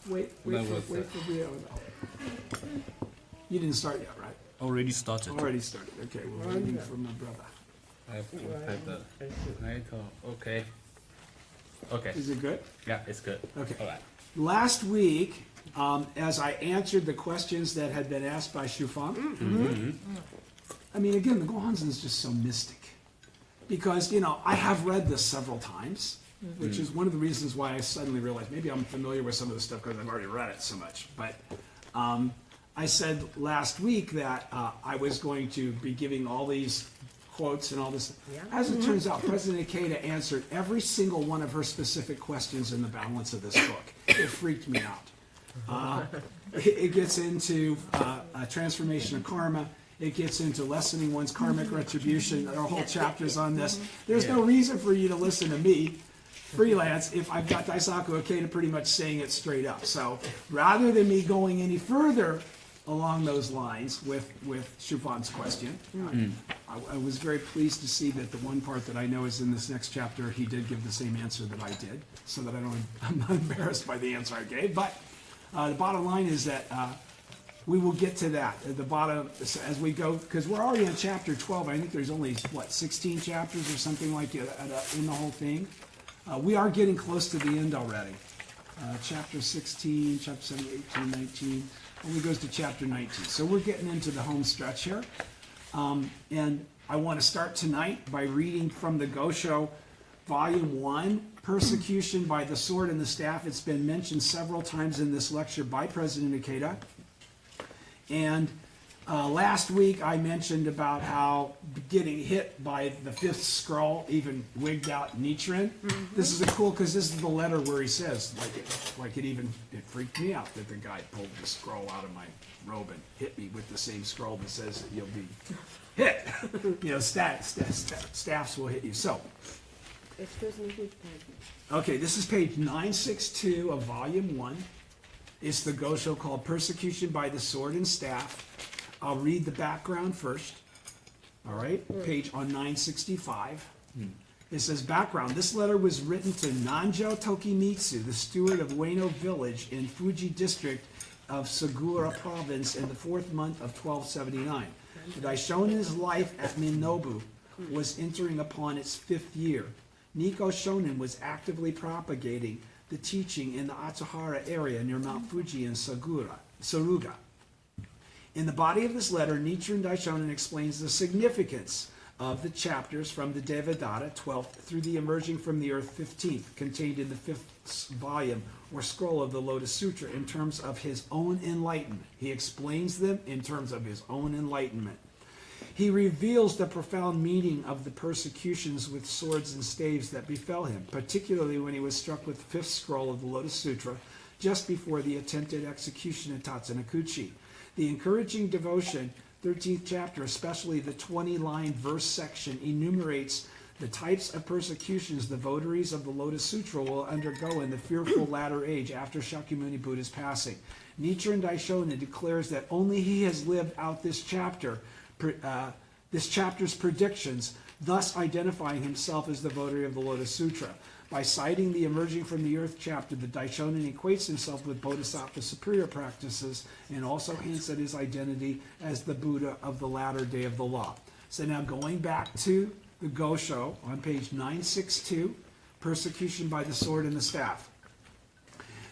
Wait for Leo. You didn't start yet, right? Already started. Already started. Okay, we're waiting for my brother. I have to have the title. Okay. Okay. Is it good? Yeah, it's good. Okay. All right. Last week, as I answered the questions that had been asked by Shufang, I mean, again, the Gohanzen is just so mystic. Because, you know, I have read this several times, which is one of the reasons why I suddenly realized maybe I'm familiar with some of this stuff because I've already read it so much. But I said last week that I was going to be giving all these quotes and all this. As it turns out, President Ikeda answered every single one of her specific questions in the balance of this book. It freaked me out. It gets into a transformation of karma. It gets into lessening one's karmic retribution. There are whole chapters on this. There's no reason for you to listen to me, freelance, if I've got Daisaku Ikeda pretty much saying it straight up. So rather than me going any further along those lines with Shufang's question, I was very pleased to see that the one part that I know is in this next chapter, he did give the same answer that I did, so that I'm not embarrassed by the answer I gave. But the bottom line is that we will get to that at the bottom as we go, because we're already on chapter 12. I think there's only, 16 chapters or something like that in the whole thing. We are getting close to the end already. Chapter 16, chapter 17, 18, 19, only goes to chapter 19. So we're getting into the home stretch here. And I want to start tonight by reading from the Gosho, Volume 1, Persecution by the Sword and the Staff. It's been mentioned several times in this lecture by President Ikeda. And last week I mentioned about how getting hit by the fifth scroll even wigged out Nichiren. This is cool because this is the letter where he says, it freaked me out that the guy pulled the scroll out of my robe and hit me with the same scroll that says that you'll be hit. You know, staffs will hit you. So, Excuse me, which page? okay, this is page 962 of Volume 1. It's the Gosho called Persecution by the Sword and Staff. I'll read the background first. All right, page on 965. It says, background. This letter was written to Nanjo Tokimitsu, the steward of Ueno village in Fuji district of Sagura province in the 4th month of 1279. The Daishonin's life at Minobu was entering upon its 5th year. Nikko Shonin was actively propagating the teaching in the Atsuhara area near Mount Fuji in Saruga. In the body of this letter, Nichiren Daishonin explains the significance of the chapters from the Devadatta 12th through the Emerging from the Earth 15th, contained in the 5th volume or scroll of the Lotus Sutra in terms of his own enlightenment. He explains them in terms of his own enlightenment. He reveals the profound meaning of the persecutions with swords and staves that befell him, particularly when he was struck with the 5th scroll of the Lotus Sutra just before the attempted execution of Tatsunokuchi. The encouraging devotion, 13th chapter, especially the 20-line verse section, enumerates the types of persecutions the votaries of the Lotus Sutra will undergo in the fearful latter age after Shakyamuni Buddha's passing. Nichiren Daishonin declares that only he has lived out this chapter's predictions, thus identifying himself as the votary of the Lotus Sutra. By citing the Emerging from the Earth chapter, the Daishonin equates himself with Bodhisattva superior practices and also hints at his identity as the Buddha of the latter day of the law. So now going back to the Gosho on page 962, Persecution by the Sword and the Staff.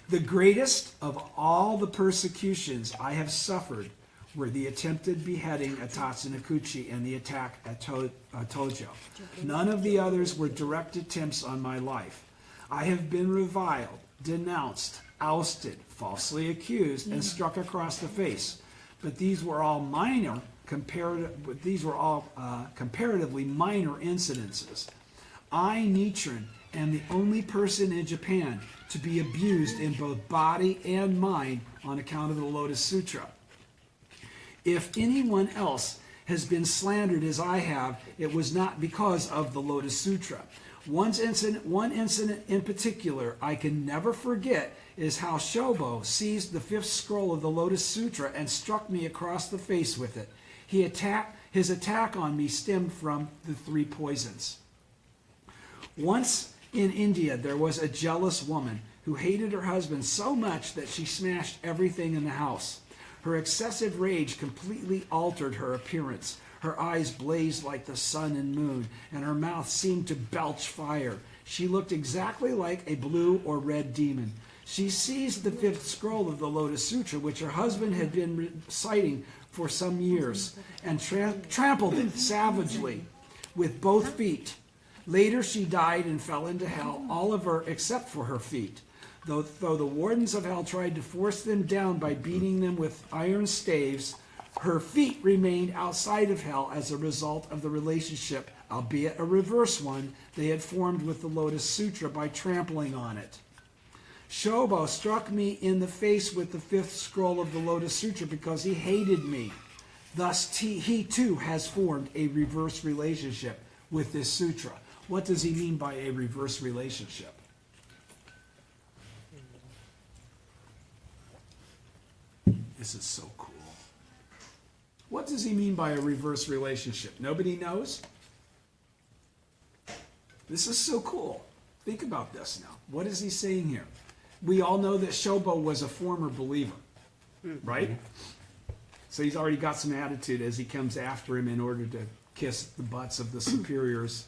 The greatest of all the persecutions I have suffered were the attempted beheading at Tatsunokuchi and the attack at Tojo. None of the others were direct attempts on my life. I have been reviled, denounced, ousted, falsely accused, and struck across the face. But these were all comparatively minor incidences. I, Nichiren, am the only person in Japan to be abused in both body and mind on account of the Lotus Sutra. If anyone else has been slandered as I have, it was not because of the Lotus Sutra. One incident in particular I can never forget is how Shobo seized the 5th scroll of the Lotus Sutra and struck me across the face with it. His attack on me stemmed from the 3 poisons. Once in India, there was a jealous woman. who hated her husband so much that she smashed everything in the house. Her excessive rage completely altered her appearance. Her eyes blazed like the sun and moon, and her mouth seemed to belch fire. She looked exactly like a blue or red demon. She seized the 5th scroll of the Lotus Sutra, which her husband had been reciting for some years, and trampled it savagely with both feet. Later she died and fell into hell, all of her except for her feet. Though the wardens of hell tried to force them down by beating them with iron staves, her feet remained outside of hell as a result of the relationship, albeit a reverse one, they had formed with the Lotus Sutra by trampling on it. Shobo struck me in the face with the 5th scroll of the Lotus Sutra because he hated me. Thus, he too has formed a reverse relationship with this sutra. What does he mean by a reverse relationship? This is so cool. What does he mean by a reverse relationship? Nobody knows? This is so cool. Think about this now. What is he saying here? We all know that Shobo was a former believer, right? So he's already got some attitude as he comes after him in order to kiss the butts of the superiors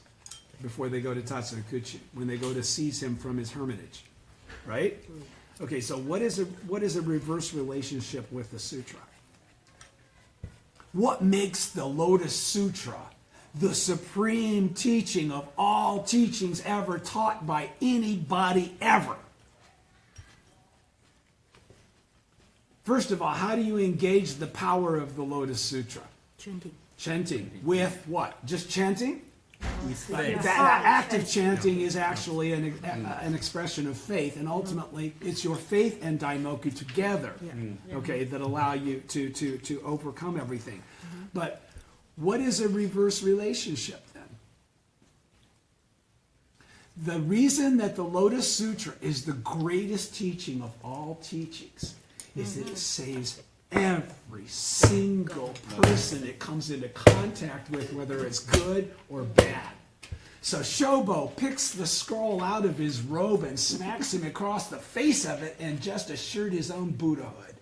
before they go to Tatsunokuchi, when they go to seize him from his hermitage, right? Okay, so what is a reverse relationship with the sutra? What makes the Lotus Sutra the supreme teaching of all teachings ever taught by anybody ever? First of all, how do you engage the power of the Lotus Sutra? Chanting. Chanting. With what? Just chanting? With faith. That act of chanting is actually an expression of faith, and ultimately it's your faith and daimoku together, okay, that allow you to overcome everything. But what is a reverse relationship then? The reason that the Lotus Sutra is the greatest teaching of all teachings is that it saves every single person it comes into contact with, whether it's good or bad. So Shobo picks the scroll out of his robe and smacks him across the face of it and just assured his own Buddhahood.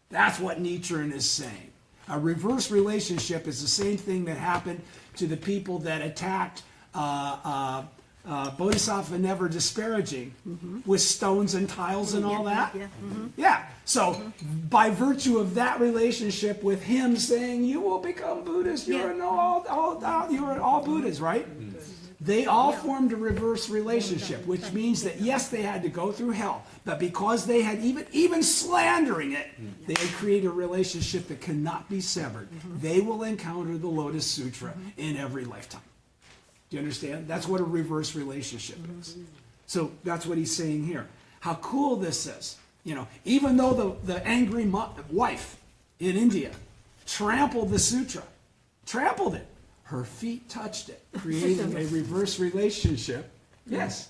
That's what Nichiren is saying. A reverse relationship is the same thing that happened to the people that attacked Bodhisattva Never Disparaging with stones and tiles and all that. Yeah. So by virtue of that relationship with him saying, you will become Buddhist, you're all Buddhas, right? They all formed a reverse relationship, which means that yes, they had to go through hell, but because they had even slandering it, they had created a relationship that cannot be severed. They will encounter the Lotus Sutra in every lifetime. Do you understand? That's what a reverse relationship is. So that's what he's saying here. How cool this is. You know, even though the angry wife in India trampled the sutra, trampled it, her feet touched it, creating a reverse relationship. Yes.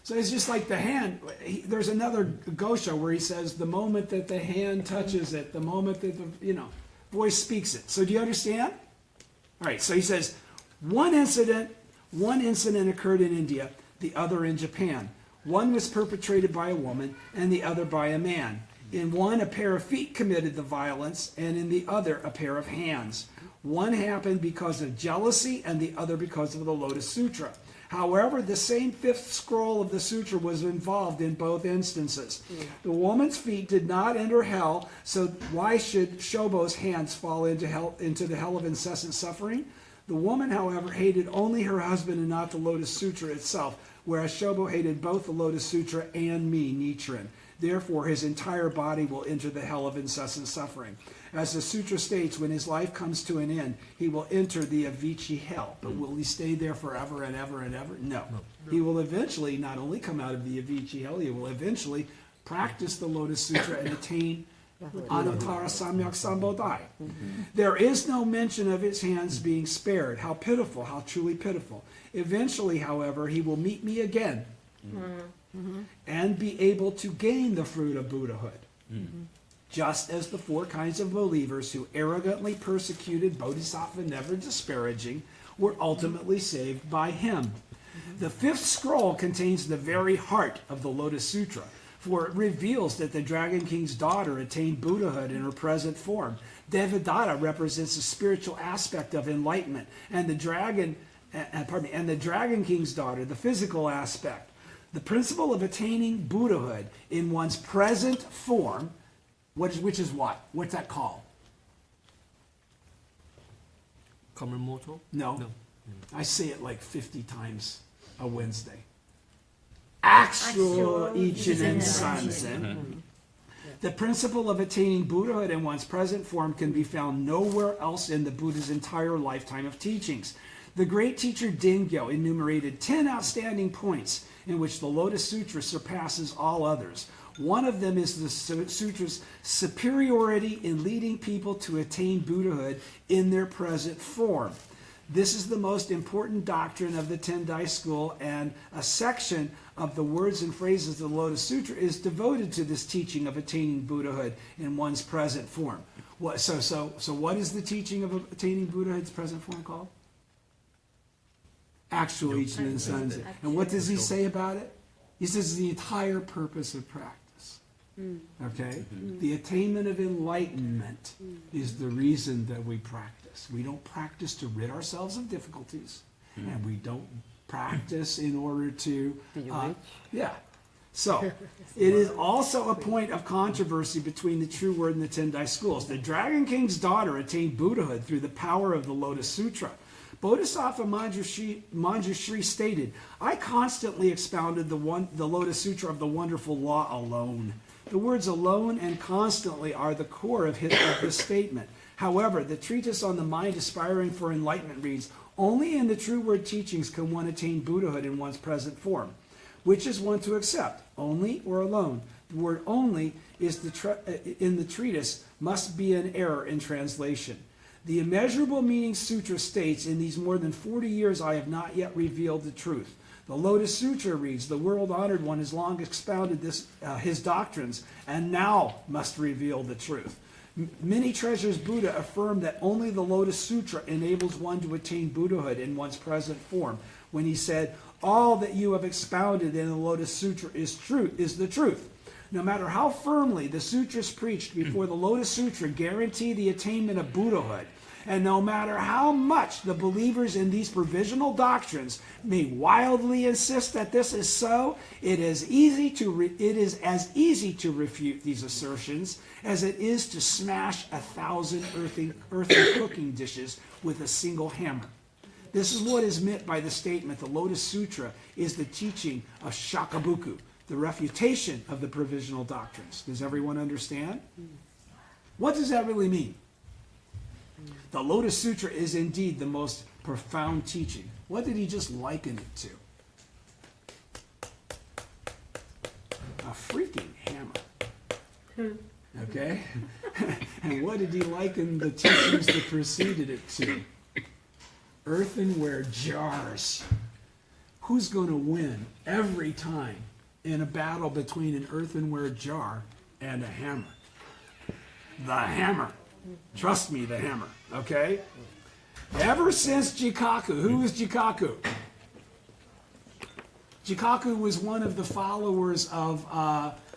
So it's just like the hand. There's another Gosha where he says the moment that the hand touches it, the moment that the voice speaks it. So do you understand? All right. So he says one incident occurred in India, the other in Japan. One was perpetrated by a woman and the other by a man. In one, a pair of feet committed the violence, and in the other, a pair of hands. One happened because of jealousy and the other because of the Lotus Sutra. However, the same 5th scroll of the sutra was involved in both instances. The woman's feet did not enter hell, so why should Shobo's hands fall into the hell of incessant suffering? The woman, however, hated only her husband and not the Lotus Sutra itself, whereas Shobo hated both the Lotus Sutra and me, Nichiren. Therefore, his entire body will enter the hell of incessant suffering. As the sutra states, when his life comes to an end, he will enter the Avicii hell. But will he stay there forever and ever and ever? No. He will eventually not only come out of the Avicii hell, he will eventually practice the Lotus Sutra and attain Anuttara Samyak Sambodhi. There is no mention of his hands being spared. How pitiful, how truly pitiful. Eventually, however, he will meet me again and be able to gain the fruit of Buddhahood. Just as the 4 kinds of believers who arrogantly persecuted Bodhisattva Never Disparaging were ultimately saved by him. The 5th scroll contains the very heart of the Lotus Sutra. for it reveals that the Dragon King's daughter attained Buddhahood in her present form. Devadatta represents the spiritual aspect of enlightenment, and the Dragon King's daughter, the physical aspect. The principle of attaining Buddhahood in one's present form, which is what? What's that called? Common mortal? No. No. I say it like 50 times a Wednesday. Actual Ichinen Sanzen. The principle of attaining Buddhahood in one's present form can be found nowhere else in the Buddha's entire lifetime of teachings. The great teacher Dingyo enumerated 10 outstanding points in which the Lotus Sutra surpasses all others. One of them is the sutra's superiority in leading people to attain Buddhahood in their present form. This is the most important doctrine of the Tendai school, and a section of the words and phrases of the Lotus Sutra is devoted to this teaching of attaining Buddhahood in one's present form. So what is the teaching of attaining Buddhahood's present form called? Actual Ichinen Sanzen. And what does he say about it? He says the entire purpose of practice. Okay? The attainment of enlightenment is the reason that we practice. We don't practice to rid ourselves of difficulties, and we don't practice in order to yeah. So it is also a point of controversy between the true word and the Tendai schools. The Dragon King's daughter attained Buddhahood through the power of the Lotus Sutra. Bodhisattva Manjushri stated, "I constantly expounded the Lotus Sutra of the wonderful law alone." The words alone and constantly are the core of this statement. However, the treatise on the mind aspiring for enlightenment reads, "Only in the true word teachings can one attain Buddhahood in one's present form." Which is one to accept, only or alone? The word only is in the treatise must be an error in translation. The Immeasurable Meaning Sutra states, "In these more than 40 years I have not yet revealed the truth." The Lotus Sutra reads, "The world-honored one has long expounded his doctrines, and now must reveal the truth." Many Treasures Buddha affirmed that only the Lotus Sutra enables one to attain Buddhahood in one's present form, when he said, "All that you have expounded in the Lotus Sutra is the truth." No matter how firmly the sutras preached before the Lotus Sutra guarantee the attainment of Buddhahood, and no matter how much the believers in these provisional doctrines may wildly insist that this is so, it is as easy to refute these assertions as it is to smash 1,000 earthen cooking dishes with a single hammer. This is what is meant by the statement, the Lotus Sutra is the teaching of Shakabuku, the refutation of the provisional doctrines. Does everyone understand? What does that really mean? The Lotus Sutra is indeed the most profound teaching. What did he just liken it to? A freaking hammer. Okay? And what did he liken the teachings that preceded it to? Earthenware jars. Who's going to win every time in a battle between an earthenware jar and a hammer? The hammer. Trust me, the hammer. Okay? Ever since Jikaku, who was Jikaku? Jikaku was one of the followers of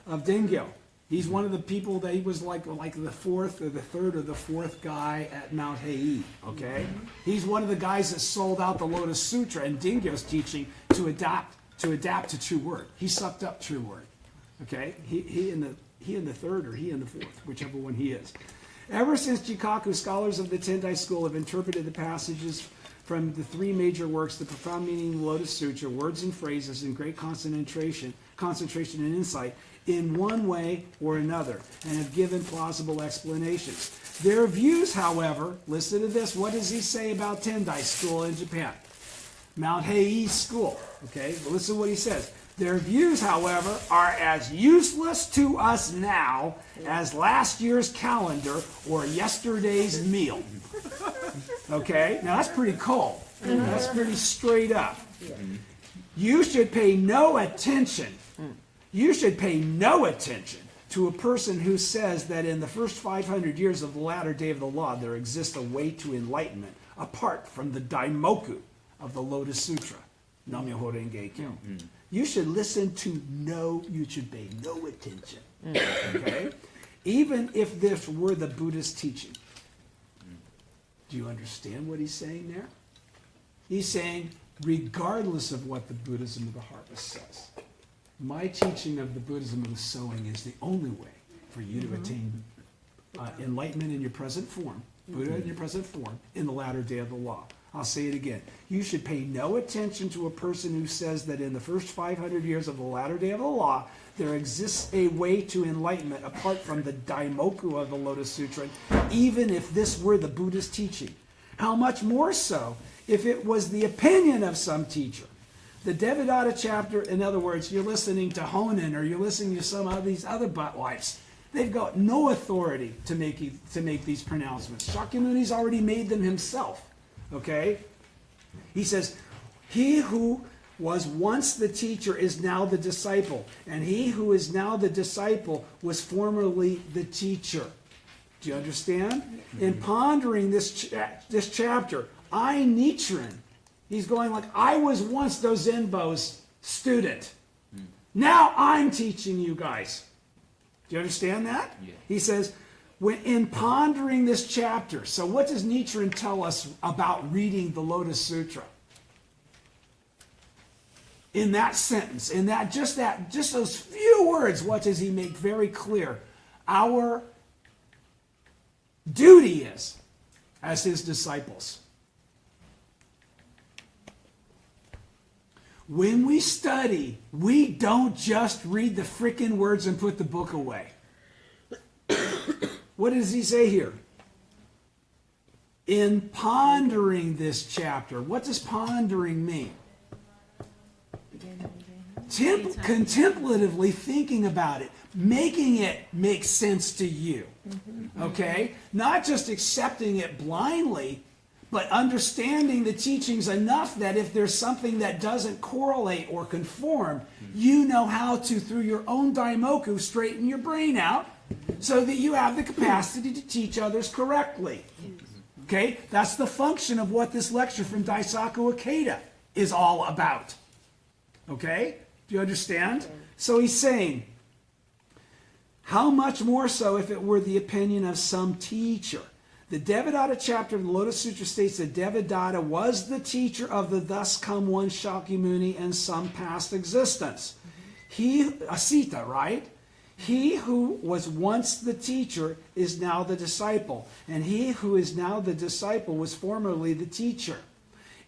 Dengyo. He's one of the people that he was like the fourth or the third or the fourth guy at Mount Hei. Okay? He's one of the guys that sold out the Lotus Sutra and Dengyo's teaching to adapt to true word. He sucked up true word. Okay? He in the third or he in the fourth, whichever one he is. Ever since Jikaku, scholars of the Tendai school have interpreted the passages from the three major works, the profound meaning of the Lotus Sutra, words and phrases in great concentration and insight, in one way or another, and have given plausible explanations. Their views, however, listen to this, what does he say about Tendai school in Japan? Mount Hei school, okay? Well, listen to what he says. Their views, however, are as useless to us now as last year's calendar or yesterday's meal. Okay? Now that's pretty cold. That's pretty straight up. You should pay no attention. You should pay no attention to a person who says that in the first 500 years of the latter day of the law, there exists a way to enlightenment apart from the daimoku of the Lotus Sutra. Nam-myoho Renge Kyo. You should listen to you should pay no attention. Okay? Even if this were the Buddhist teaching. Do you understand what he's saying there? He's saying, regardless of what the Buddhism of the harvest says, my teaching of the Buddhism of the sowing is the only way for you to attain enlightenment in your present form, Buddha in your present form, in the latter day of the law. I'll say it again. You should pay no attention to a person who says that in the first 500 years of the latter day of the law, there exists a way to enlightenment apart from the Daimoku of the Lotus Sutra, even if this were the Buddhist teaching. How much more so if it was the opinion of some teacher. The Devadatta chapter, in other words, you're listening to Honen or you're listening to some of these other butt wipes. They've got no authority to make these pronouncements. Shakyamuni's already made them himself. Okay? He says, he who was once the teacher is now the disciple, and he who is now the disciple was formerly the teacher. Do you understand? In pondering this chapter, I, Nichiren, he's going like, I was once Dozenbo's student. Now I'm teaching you guys. Do you understand that? Yeah. He says, in pondering this chapter, so what does Nichiren tell us about reading the Lotus Sutra? In that sentence, just those few words, what does he make very clear? Our duty is, as his disciples. When we study, we don't just read the frickin' words and put the book away. What does he say here? In pondering this chapter, what does pondering mean? Contemplatively thinking about it, making it make sense to you. Okay? Not just accepting it blindly, but understanding the teachings enough that if there's something that doesn't correlate or conform, you know how to, through your own daimoku, straighten your brain out so that you have the capacity to teach others correctly. Okay? That's the function of what this lecture from Daisaku Ikeda is all about. Okay? Do you understand? So he's saying, how much more so if it were the opinion of some teacher? The Devadatta chapter of the Lotus Sutra states that Devadatta was the teacher of the thus come one Shakyamuni in some past existence. Asita, right? He who was once the teacher is now the disciple, and he who is now the disciple was formerly the teacher.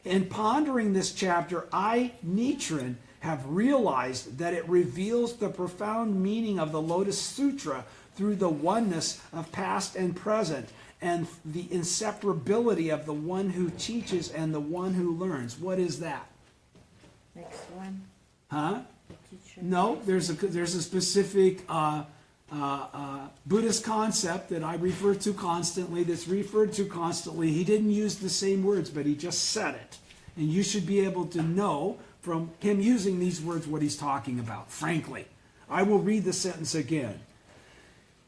In pondering this chapter, I, Nichiren, have realized that it reveals the profound meaning of the Lotus Sutra through the oneness of past and present, and the inseparability of the one who teaches and the one who learns. What is that? Next one. Huh? Teacher. No, there's a specific Buddhist concept that I refer to constantly, that's referred to constantly. He didn't use the same words, but he just said it. And you should be able to know from him using these words what he's talking about, frankly. I will read the sentence again.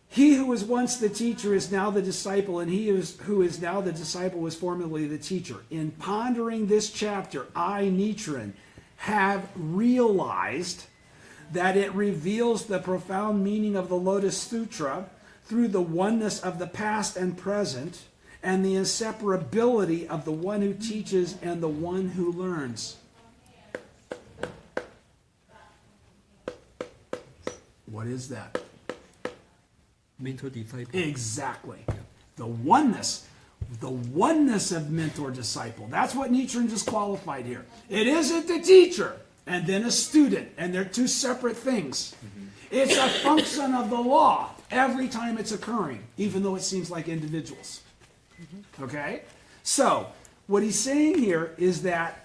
He who was once the teacher is now the disciple, and he who is now the disciple was formerly the teacher. In pondering this chapter, I, Nichiren, have realized that it reveals the profound meaning of the Lotus Sutra through the oneness of the past and present, and the inseparability of the one who teaches and the one who learns. What is that? Mentor disciple. Exactly. The oneness of mentor-disciple. That's what Nichiren just qualified here. It isn't the teacher and then a student, and they're two separate things. It's a function of the law every time it's occurring, even though it seems like individuals. Okay? So, what he's saying here is that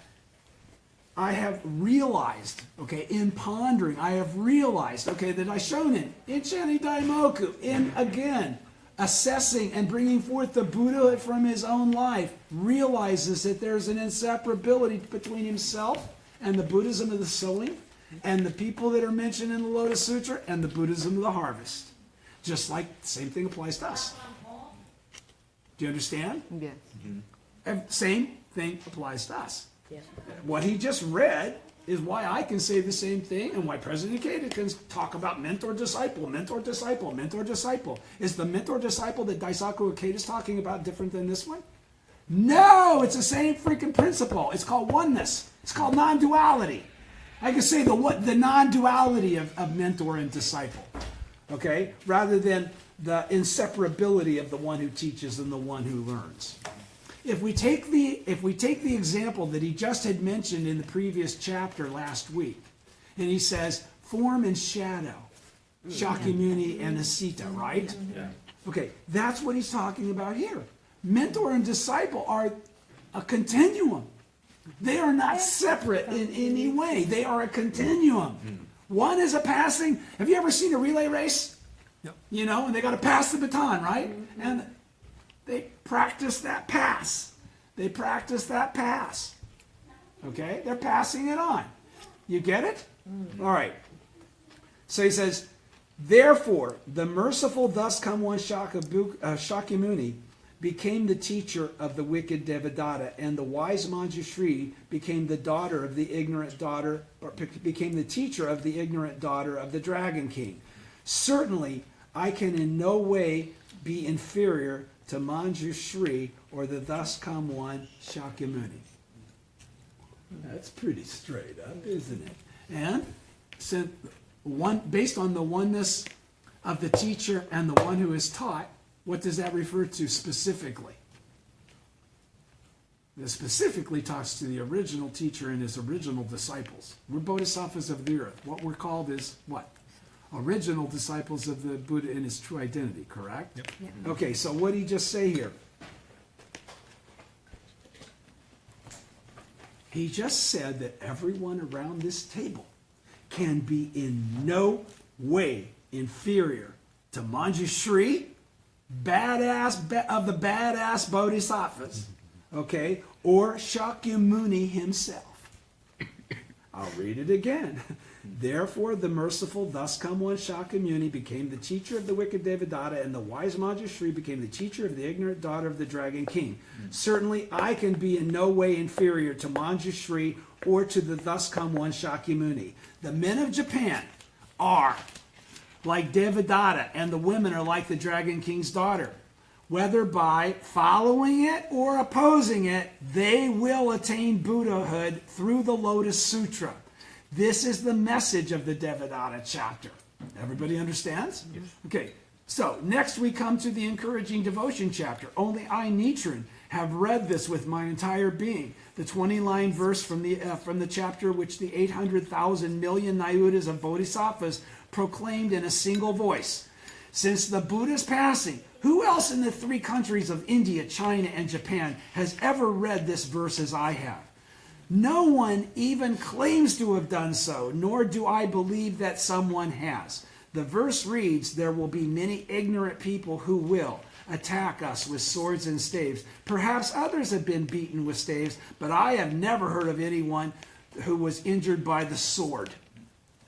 I have realized, okay, in pondering, I have realized, okay, that Daishonin, in Shani Daimoku, in, again, assessing and bringing forth the Buddha from his own life, realizes that there's an inseparability between himself and the Buddhism of the sowing, and the people that are mentioned in the Lotus Sutra, and the Buddhism of the harvest. Just like the same thing applies to us. Do you understand? Yes. Same thing applies to us. Yes. What he just read is why I can say the same thing and why President Ikeda can talk about mentor-disciple, mentor-disciple, mentor-disciple. Is the mentor-disciple that Daisaku Ikeda is talking about different than this one? No, it's the same freaking principle. It's called oneness. It's called non-duality. I can say the non-duality of mentor and disciple, okay, rather than the inseparability of the one who teaches and the one who learns. If we take the example that he just had mentioned in the previous chapter last week, and he says form and shadow, Shakyamuni and Asita, right? Yeah. Okay, that's what he's talking about here. Mentor and disciple are a continuum. They are not separate in any way. They are a continuum. One is a passing. Have you ever seen a relay race? Yep. You know, and they got to pass the baton, right? And they practice that pass. They practice that pass. Okay? They're passing it on. You get it? All right. So he says, therefore, the merciful thus come one Shakyamuni became the teacher of the wicked Devadatta, and the wise Manjushri became the daughter of the ignorant daughter, or became the teacher of the ignorant daughter of the Dragon King. Certainly, I can in no way be inferior to Manjushri or the thus come one Shakyamuni. That's pretty straight up, isn't it? And so based on the oneness of the teacher and the one who is taught, what does that refer to specifically? It specifically talks to the original teacher and his original disciples. We're bodhisattvas of the earth. What we're called is what? Original disciples of the Buddha in his true identity, correct? Yep. Yeah. Okay, so what did he just say here? He just said that everyone around this table can be in no way inferior to Manjushri, of the badass bodhisattvas, okay, or Shakyamuni himself. I'll read it again. Therefore, the merciful, thus come one Shakyamuni became the teacher of the wicked Devadatta, and the wise Manjushri became the teacher of the ignorant daughter of the Dragon King. Certainly, I can be in no way inferior to Manjushri or to the thus come one Shakyamuni. The men of Japan are like Devadatta, and the women are like the Dragon King's daughter. Whether by following it or opposing it, they will attain Buddhahood through the Lotus Sutra. This is the message of the Devadatta chapter. Everybody understands? Yes. Okay, so next we come to the encouraging devotion chapter. Only I, Nichiren, have read this with my entire being. The 20-line verse from the chapter which the 800,000 million Nayudas of Bodhisattvas proclaimed in a single voice. Since the Buddha's passing, who else in the three countries of India, China, and Japan has ever read this verse as I have? No one even claims to have done so, nor do I believe that someone has. The verse reads, there will be many ignorant people who will attack us with swords and staves. Perhaps others have been beaten with staves, but I have never heard of anyone who was injured by the sword.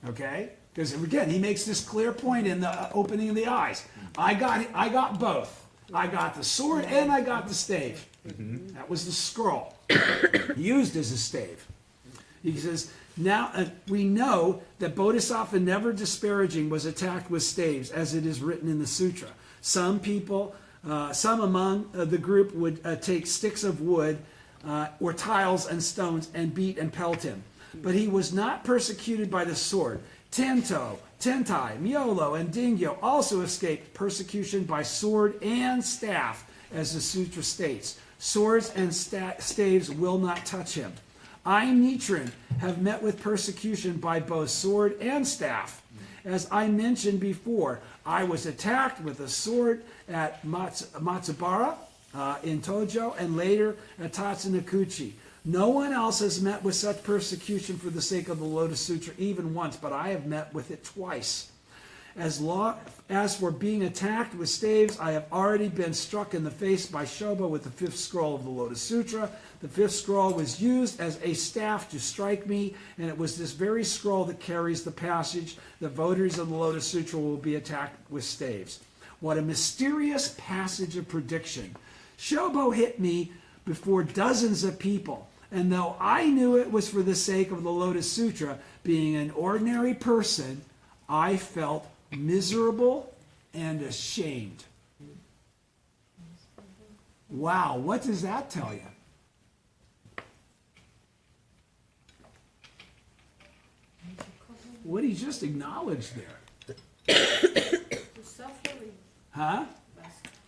Okay? Because again, he makes this clear point in the opening of the eyes. I got both. I got the sword and I got the stave. That was the scroll used as a stave. He says, now we know that Bodhisattva, never disparaging, was attacked with staves, as it is written in the sutra. Some among the group would take sticks of wood or tiles and stones and beat and pelt him. But he was not persecuted by the sword. Tento, Tentai, Myolo, and Dingyo also escaped persecution by sword and staff, as the sutra states. Swords and staves will not touch him. I, Nichiren, have met with persecution by both sword and staff. As I mentioned before, I was attacked with a sword at Matsubara in Tojo, and later at Tatsunakuchi. No one else has met with such persecution for the sake of the Lotus Sutra even once, but I have met with it twice. As for being attacked with staves, I have already been struck in the face by Shobo with the fifth scroll of the Lotus Sutra. The fifth scroll was used as a staff to strike me, and it was this very scroll that carries the passage, the votaries of the Lotus Sutra will be attacked with staves. What a mysterious passage of prediction. Shobo hit me before dozens of people, And though I knew it was for the sake of the Lotus Sutra, being an ordinary person, I felt miserable and ashamed. Wow, what does that tell you? What he just acknowledged there. Suffering. Huh?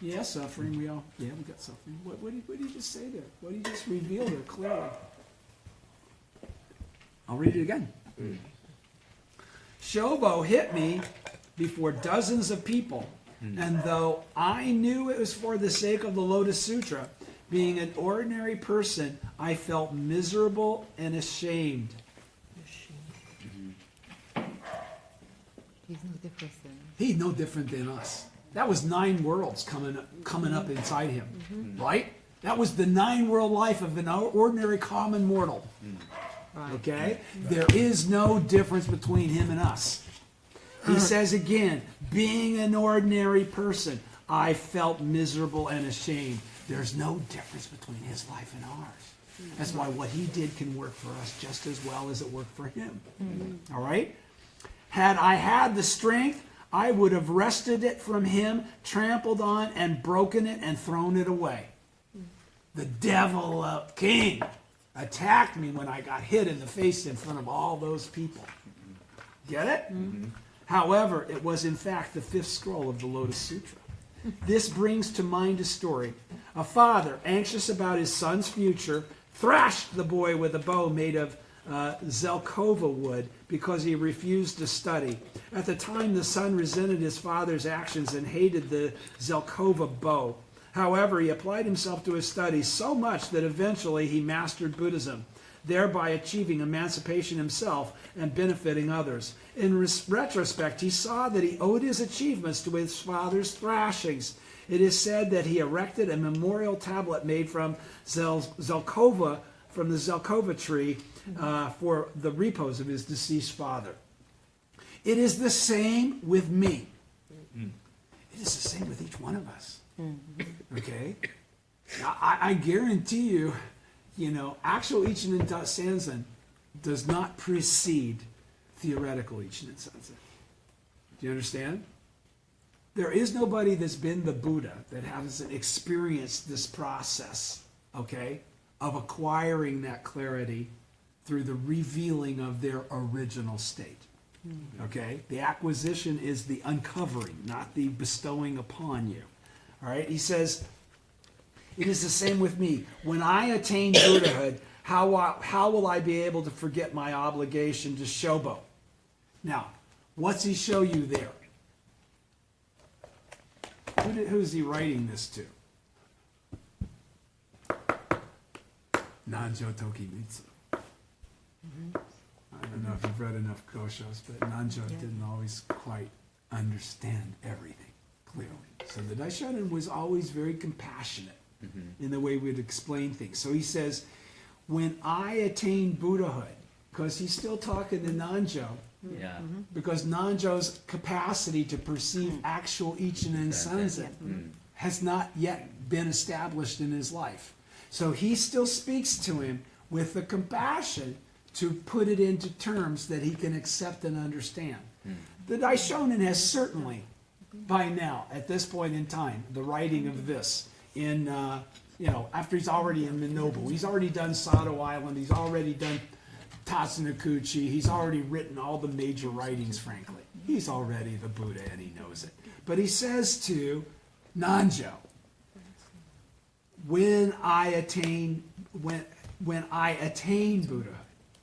Yeah, suffering. We got suffering. What did he just say there? What did he just reveal there clearly? I'll read it again. Shobo hit me before dozens of people, and though I knew it was for the sake of the Lotus Sutra, being an ordinary person, I felt miserable and ashamed. He's no different than He's no different than us. That was 9 worlds coming up inside him, right? That was the 9-world life of an ordinary common mortal. right. Okay? There is no difference between him and us. He says again, being an ordinary person, I felt miserable and ashamed. There's no difference between his life and ours. That's why what he did can work for us just as well as it worked for him. All right? Had I had the strength, I would have wrested it from him, trampled on and broken it and thrown it away. The devil king attacked me when I got hit in the face in front of all those people. Get it? However, it was in fact the 5th scroll of the Lotus Sutra. This brings to mind a story. A father, anxious about his son's future, thrashed the boy with a bow made of Zelkova wood because he refused to study. At the time, the son resented his father's actions and hated the Zelkova bow. However, he applied himself to his studies so much that eventually he mastered Buddhism, thereby achieving emancipation himself and benefiting others. In retrospect, he saw that he owed his achievements to his father's thrashings. It is said that he erected a memorial tablet made from Zelkova, from the Zelkova tree, for the repose of his deceased father. It is the same with me. It is the same with each one of us. Okay? Now, I guarantee you, actual Ichinen Sanzen does not precede theoretical Ichinen Sanzen. Do you understand? There is nobody that's been the Buddha that hasn't experienced this process, okay, of acquiring that clarity through the revealing of their original state. Okay? The acquisition is the uncovering, not the bestowing upon you. All right? He says, it is the same with me. When I attain Buddhahood, how will I be able to forget my obligation to Shobo? Now, what's he show you there? Who's he writing this to? Nanjo Tokimitsu. I don't know if you've read enough Koshos, but Nanjo didn't always quite understand everything clearly. So the Daishonin was always very compassionate in the way we'd explain things. So he says, when I attain Buddhahood, because he's still talking to Nanjo, because Nanjo's capacity to perceive actual Ichinen Sanzen has not yet been established in his life. So he still speaks to him with the compassion to put it into terms that he can accept and understand. The Daishonin has certainly, by now, at this point in time, the writing of this, in, after he's already in Minobu, he's already done Sato Island, he's already done Tatsunokuchi, he's already written all the major writings, frankly. He's already the Buddha and he knows it. But he says to Nanjo, when I attain Buddha,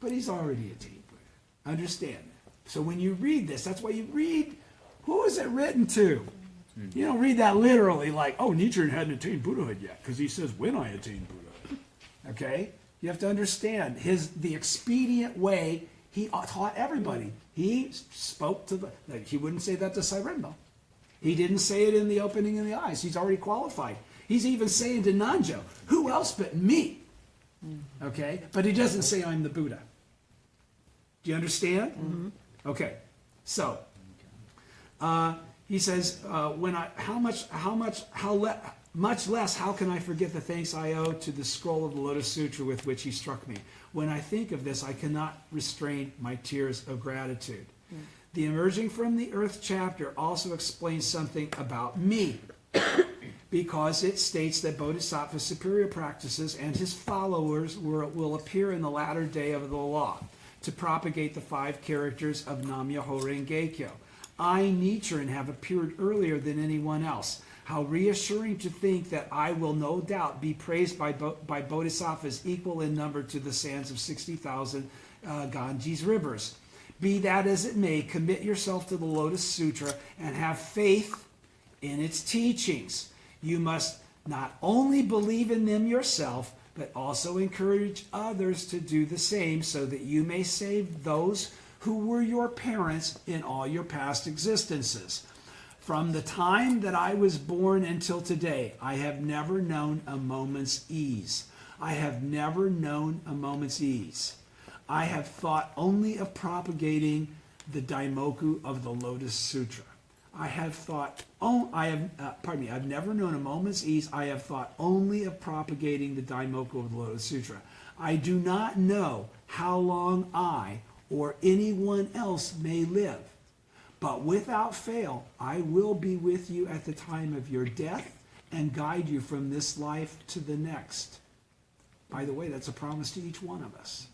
but he's already attained Buddha. Understand that. So when you read this, that's why you read, who is it written to? You don't read that literally like, oh, Nichiren hadn't attained Buddhahood yet, because he says, when I attain Buddhahood. Okay? You have to understand the expedient way he taught everybody. He spoke to he wouldn't say that to Sairendo. He didn't say it in the opening of the eyes. He's already qualified. He's even saying to Nanjo, who else but me? Okay? But he doesn't say I'm the Buddha. Do you understand? Okay. So, he says, Much less, how can I forget the thanks I owe to the scroll of the Lotus Sutra with which he struck me? When I think of this, I cannot restrain my tears of gratitude. The emerging from the earth chapter also explains something about me, because it states that Bodhisattva's superior practices and his followers will appear in the latter day of the law to propagate the 5 characters of Nam-myoho Renge-kyo. I, Nichiren, have appeared earlier than anyone else. How reassuring to think that I will no doubt be praised by bodhisattvas equal in number to the sands of 60,000 Ganges rivers. Be that as it may, commit yourself to the Lotus Sutra and have faith in its teachings. You must not only believe in them yourself, but also encourage others to do the same so that you may save those who were your parents in all your past existences. From the time that I was born until today, I have never known a moment's ease. I have never known a moment's ease. I have thought only of propagating the Daimoku of the Lotus Sutra. I've never known a moment's ease. I have thought only of propagating the Daimoku of the Lotus Sutra. I do not know how long I or anyone else may live. But without fail, I will be with you at the time of your death and guide you from this life to the next. By the way, that's a promise to each one of us.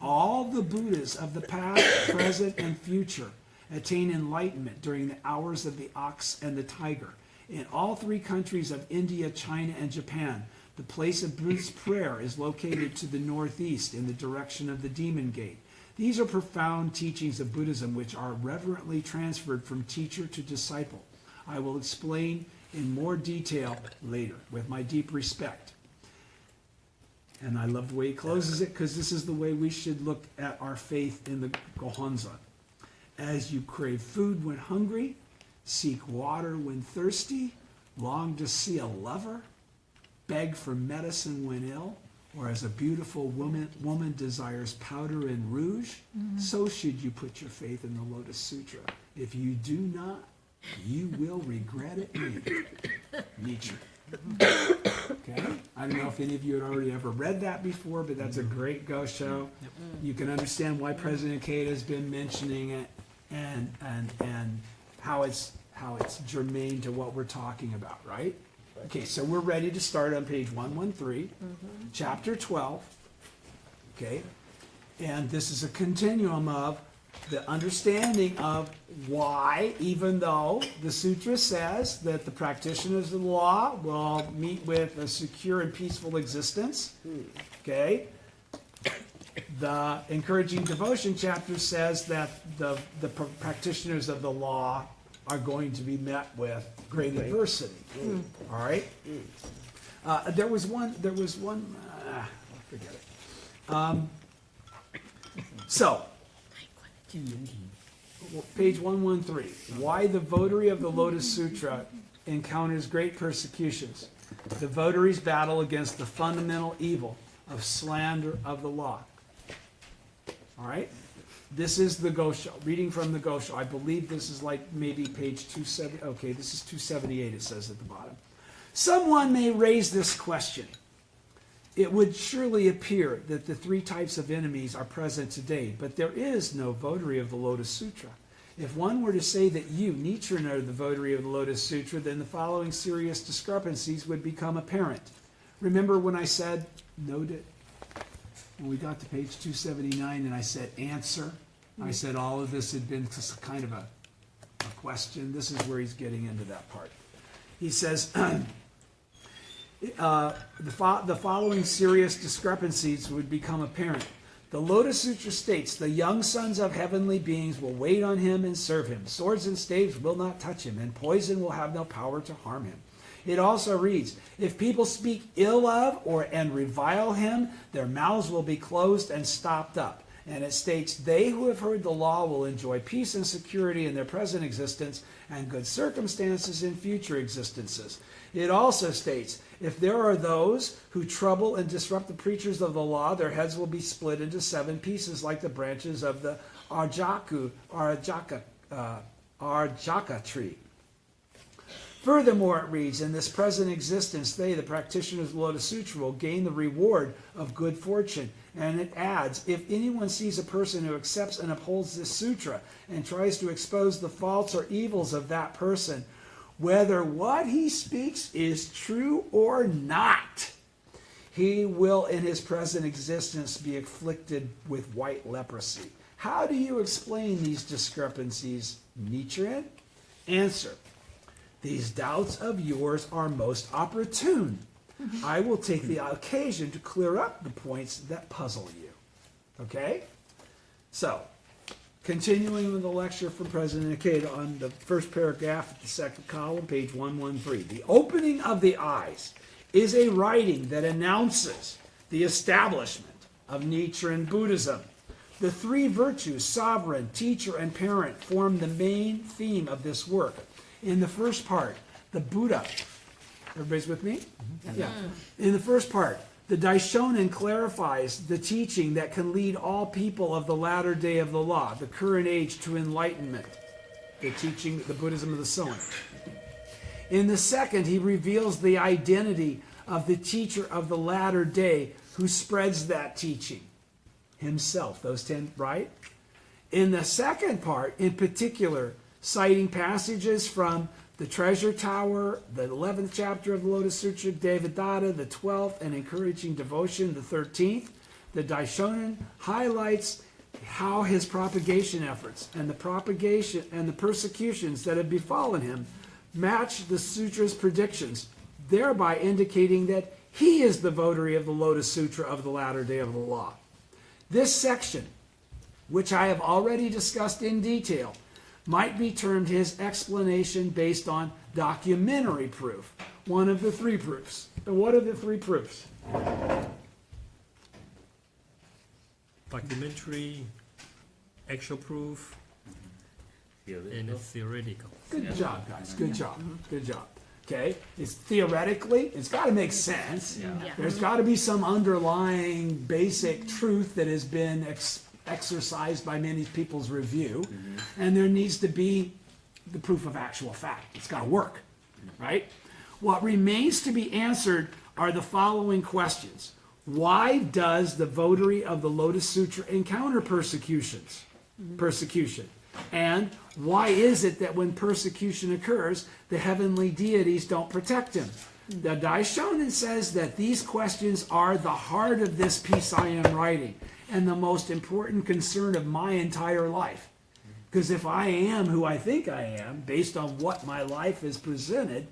All the Buddhas of the past, present, and future attain enlightenment during the hours of the ox and the tiger. In all 3 countries of India, China, and Japan, the place of Buddhist prayer is located to the northeast in the direction of the Demon Gate. These are profound teachings of Buddhism which are reverently transferred from teacher to disciple. I will explain in more detail later with my deep respect. And I love the way he closes it because this is the way we should look at our faith in the Gohonzon. As you crave food when hungry, seek water when thirsty, long to see a lover, beg for medicine when ill, or as a beautiful woman desires powder and rouge, so should you put your faith in the Lotus Sutra. If you do not, you will regret it later. Nietzsche. Okay? I don't know if any of you had already ever read that before, but that's a great go-show. You can understand why President Keita has been mentioning it and how it's germane to what we're talking about, right? Okay, so we're ready to start on page 113, chapter 12, okay? And this is a continuum of the understanding of why, even though the sutra says that the practitioners of the law will meet with a secure and peaceful existence, okay? The encouraging devotion chapter says that the practitioners of the law are going to be met with great adversity. All right. There was one. Forget it. So, page 113. Why the votary of the Lotus Sutra encounters great persecutions. The votaries battle against the fundamental evil of slander of the law. All right. This is the Gosho, reading from the Gosho. I believe this is like maybe page 270. Okay, this is 278, it says at the bottom. Someone may raise this question. It would surely appear that the 3 types of enemies are present today, but there is no votary of the Lotus Sutra. If one were to say that you, Nichiren, are the votary of the Lotus Sutra, then the following serious discrepancies would become apparent. Remember when I said, note it? When we got to page 279 and I said answer, I said all of this had been just kind of a question. This is where he's getting into that part. He says, the following serious discrepancies would become apparent. The Lotus Sutra states, the young sons of heavenly beings will wait on him and serve him. Swords and staves will not touch him, and poison will have no power to harm him. It also reads, if people speak ill of and revile him, their mouths will be closed and stopped up. And it states, they who have heard the law will enjoy peace and security in their present existence and good circumstances in future existences. It also states, if there are those who trouble and disrupt the preachers of the law, their heads will be split into 7 pieces like the branches of the Arjaka tree. Furthermore, it reads, in this present existence, they, the practitioners of the Lotus Sutra, will gain the reward of good fortune. And it adds, if anyone sees a person who accepts and upholds this sutra and tries to expose the faults or evils of that person, whether what he speaks is true or not, he will in his present existence be afflicted with white leprosy. How do you explain these discrepancies, Nichiren? Answer. These doubts of yours are most opportune. I will take the occasion to clear up the points that puzzle you. Okay? So, continuing with the lecture from President Ikeda on the first paragraph of the second column, page 113. The opening of the eyes is a writing that announces the establishment of Nichiren Buddhism. The three virtues, sovereign, teacher, and parent, form the main theme of this work. In the first part, the Buddha, everybody's with me? Yeah. In the first part, the Daishonin clarifies the teaching that can lead all people of the latter day of the law, the current age, to enlightenment. The teaching, the Buddhism of the Soen. In the second, he reveals the identity of the teacher of the latter day who spreads that teaching. Himself, those 10, right? In the second part, in particular, citing passages from the Treasure Tower, the 11th chapter of the Lotus Sutra, Devadatta, the 12th, and encouraging devotion, the 13th, the Daishonin highlights how his propagation efforts and the persecutions that have befallen him match the sutra's predictions, thereby indicating that he is the votary of the Lotus Sutra of the latter day of the law. This section, which I have already discussed in detail, might be termed his explanation based on documentary proof, one of the three proofs. And what are the three proofs? Documentary, actual proof, and theoretical. Good job, guys. Good job. Good job. Okay? It's theoretically, it's got to make sense. Yeah. There's got to be some underlying basic truth that has been exercised by many people's review. And there needs to be the proof of actual fact. It's got to work. Right? What remains to be answered are the following questions. Why does the votary of the Lotus Sutra encounter persecution? And why is it that when persecution occurs, the heavenly deities don't protect him? The Daishonin says that these questions are the heart of this piece I am writing and the most important concern of my entire life. Because if I am who I think I am, based on what my life has presented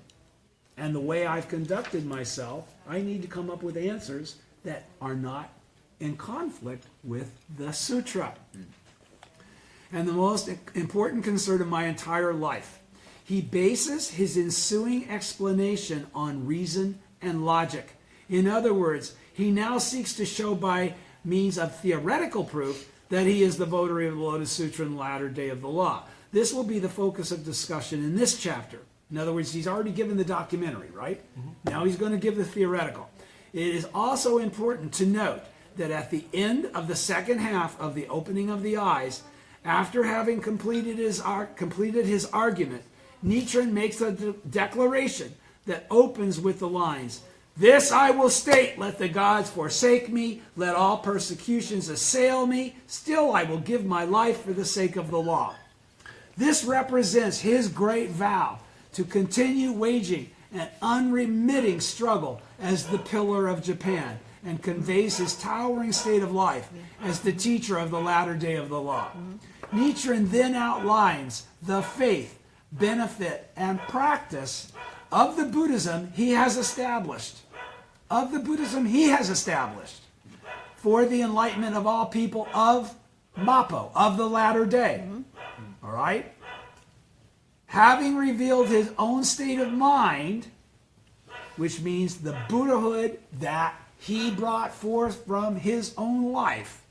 and the way I've conducted myself, I need to come up with answers that are not in conflict with the sutra. And the most important concern of my entire life. He bases his ensuing explanation on reason and logic. In other words, he now seeks to show by means of theoretical proof that he is the votary of the Lotus Sutra in the latter day of the law. This will be the focus of discussion in this chapter. In other words, he's already given the documentary, right? Now he's going to give the theoretical. It is also important to note that at the end of the second half of the opening of the eyes, after having completed his argument, Nichiren makes a declaration that opens with the lines, "This I will state, let the gods forsake me, let all persecutions assail me, still I will give my life for the sake of the law." This represents his great vow to continue waging an unremitting struggle as the pillar of Japan, and conveys his towering state of life as the teacher of the latter day of the law. Nichiren then outlines the faith, benefit, and practice of the Buddhism he has established. Of the Buddhism he has established for the enlightenment of all people of Mappo, of the latter day. All right? Having revealed his own state of mind, which means the Buddhahood that he brought forth from his own life,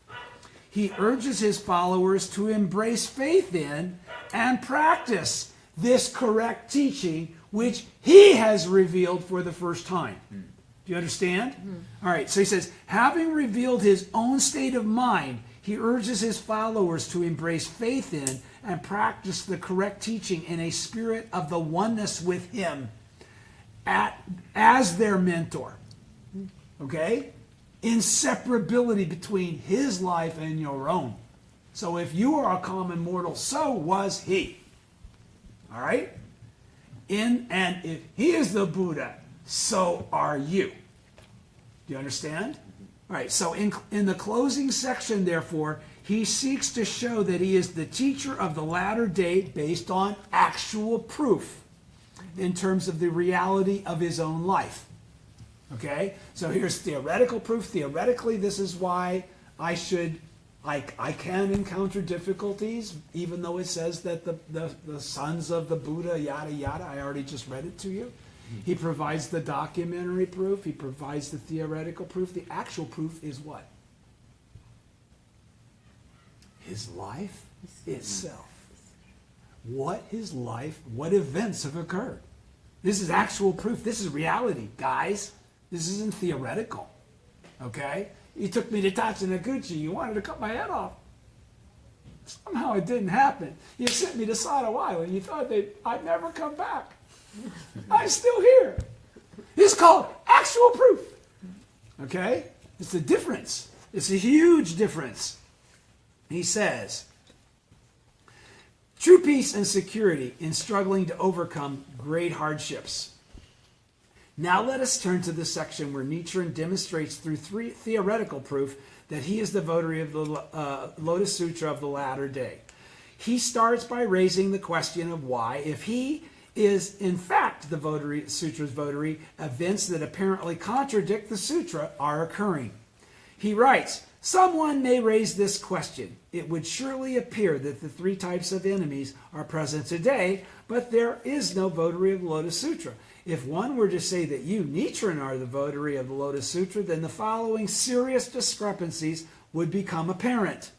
he urges his followers to embrace faith in and practice this correct teaching which he has revealed for the first time. Do you understand? All right, so he says, having revealed his own state of mind, he urges his followers to embrace faith in and practice the correct teaching in a spirit of the oneness with him as their mentor. Okay? Inseparability between his life and your own. So if you are a common mortal, so was he. All right? And if he is the Buddha, so are you. Do you understand? All right, so in the closing section, therefore, he seeks to show that he is the teacher of the latter day based on actual proof in terms of the reality of his own life. Okay? So here's theoretical proof. Theoretically, this is why I can encounter difficulties, even though it says that the sons of the Buddha, yada, yada. I already just read it to you. He provides the documentary proof. He provides the theoretical proof. The actual proof is what? His life itself. What events have occurred. This is actual proof. This is reality, guys. This isn't theoretical. Okay? You took me to Tachinaguchi. You wanted to cut my head off. Somehow it didn't happen. You sent me to Sado Island. You thought I'd never come back. I'm still here. It's called actual proof. Okay? It's a difference. It's a huge difference. He says, true peace and security in struggling to overcome great hardships. Now let us turn to the section where Nichiren demonstrates through theoretical proof that he is the votary of the Lotus Sutra of the latter day. He starts by raising the question of why, if he is in fact the sutra's votary, events that apparently contradict the sutra are occurring. He writes, someone may raise this question. It would surely appear that the three types of enemies are present today, but there is no votary of the Lotus Sutra. If one were to say that you, Nichiren, are the votary of the Lotus Sutra, then the following serious discrepancies would become apparent.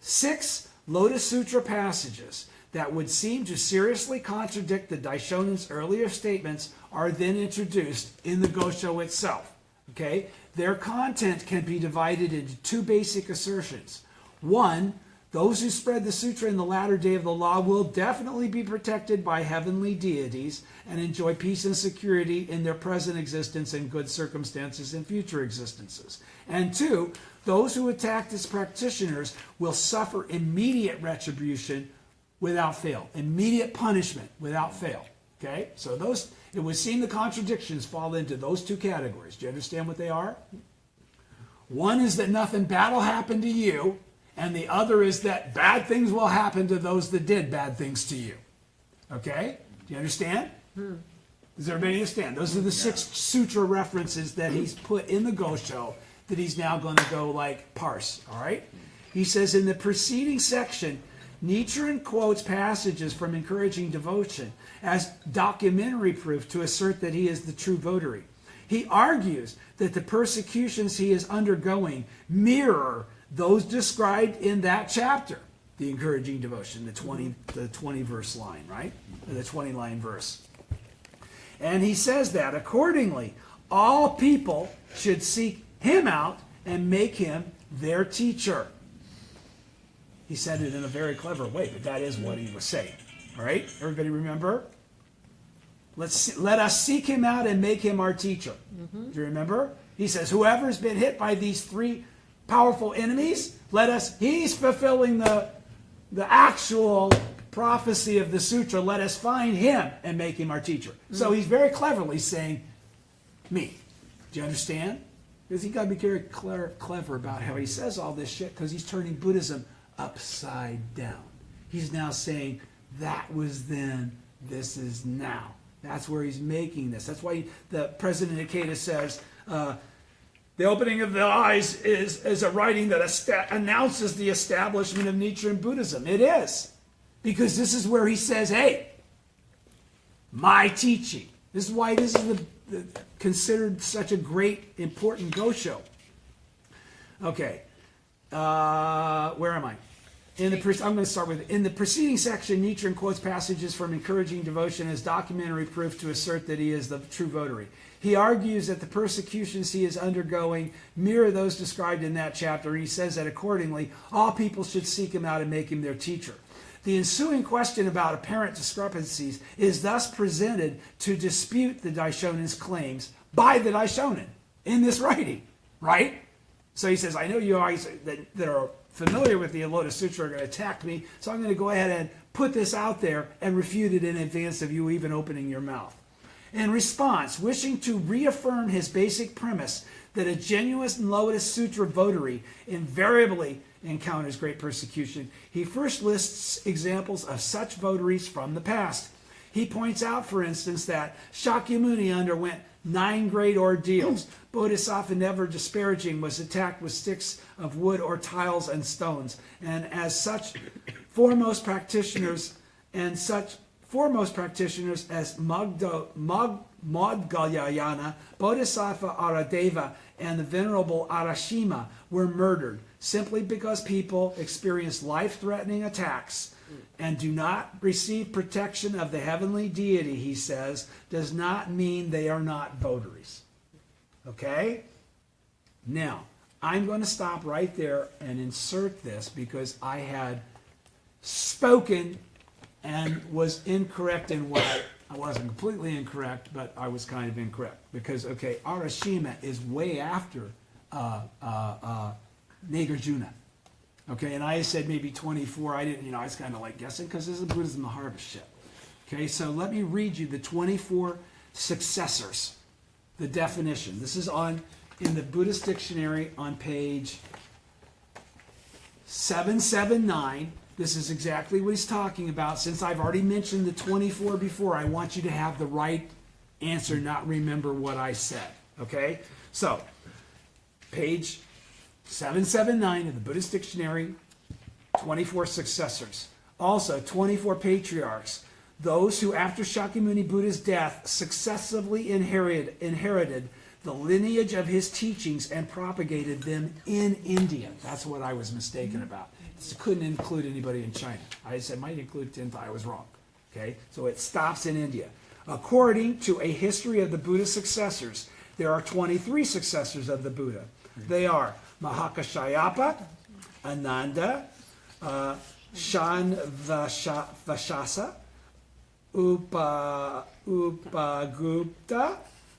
6 Lotus Sutra passages that would seem to seriously contradict the Daishonen's earlier statements are then introduced in the Gosho itself. Okay? Their content can be divided into 2 basic assertions. 1, those who spread the sutra in the latter day of the law will definitely be protected by heavenly deities and enjoy peace and security in their present existence and good circumstances in future existences. And 2, those who attack its practitioners will suffer immediate retribution without fail. Immediate punishment without fail. Okay? So it would seem the contradictions fall into those 2 categories. Do you understand what they are? One is that nothing bad will happen to you, and the other is that bad things will happen to those that did bad things to you. Okay? Do you understand? Does everybody understand? Those are the 6 sutra references that he's put in the Gosho that he's now going to go parse. All right? He says in the preceding section, Nichiren quotes passages from encouraging devotion as documentary proof to assert that he is the true votary. He argues that the persecutions he is undergoing mirror those described in that chapter, the encouraging devotion, the 20 verse line, right? Or the 20 line verse. And he says that accordingly, all people should seek him out and make him their teacher. He said it in a very clever way, but that is what he was saying. All right? Everybody remember? Let us seek him out and make him our teacher. Do you remember? He says, whoever's been hit by these 3 powerful enemies, he's fulfilling the actual prophecy of the sutra. Let us find him and make him our teacher. So he's very cleverly saying, me. Do you understand? Because you got to be very clever about how he says all this shit, because he's turning Buddhism upside down. He's now saying, that was then, this is now. That's where he's making this. That's why the President Ikeda says, the opening of the eyes is a writing that announces the establishment of Nichiren Buddhism. It is. Because this is where he says, hey, my teaching. This is why this is considered such a great, important Gosho. Okay. Where am I? I'm going to start with, in the preceding section, Nichiren quotes passages from encouraging devotion as documentary proof to assert that he is the true votary. He argues that the persecutions he is undergoing mirror those described in that chapter, and he says that accordingly, all people should seek him out and make him their teacher. The ensuing question about apparent discrepancies is thus presented to dispute the Daishonen's claims by the Daishonen in this writing, right? So he says, I know you guys that are familiar with the Lotus Sutra are going to attack me, so I'm going to go ahead and put this out there and refute it in advance of you even opening your mouth. In response, wishing to reaffirm his basic premise that a genuine Lotus Sutra votary invariably encounters great persecution, he first lists examples of such votaries from the past. He points out, for instance, that Shakyamuni underwent 9 great ordeals. Bodhisattva, never disparaging, was attacked with sticks of wood or tiles and stones. And as such, foremost practitioners as Maudgalyayana, Bodhisattva Aradeva, and the Venerable Arashima were murdered simply because people experience life-threatening attacks and do not receive protection of the heavenly deity, he says, does not mean they are not votaries. Okay? Now, I'm going to stop right there and insert this because I had spoken and was incorrect in what I wasn't completely incorrect, but I was kind of incorrect. Because, okay, Arashima is way after Nagarjuna. Okay, and I said maybe 24. I didn't, I was kind of like guessing because this is Buddhism, the harvest shit. Okay, so let me read you the 24 successors, the definition. This is in the Buddhist dictionary on page 779. This is exactly what he's talking about. Since I've already mentioned the 24 before, I want you to have the right answer, not remember what I said. Okay, so page 779 of the Buddhist dictionary, 24 successors. Also, 24 patriarchs, those who after Shakyamuni Buddha's death successively inherited the lineage of his teachings and propagated them in India. That's what I was mistaken about. This couldn't include anybody in China. I said might include Tintai. I was wrong. Okay, so it stops in India. According to a history of the Buddha's successors, there are 23 successors of the Buddha. They are Mahakashayapa, Ananda, Shanvashasa, Upagupta,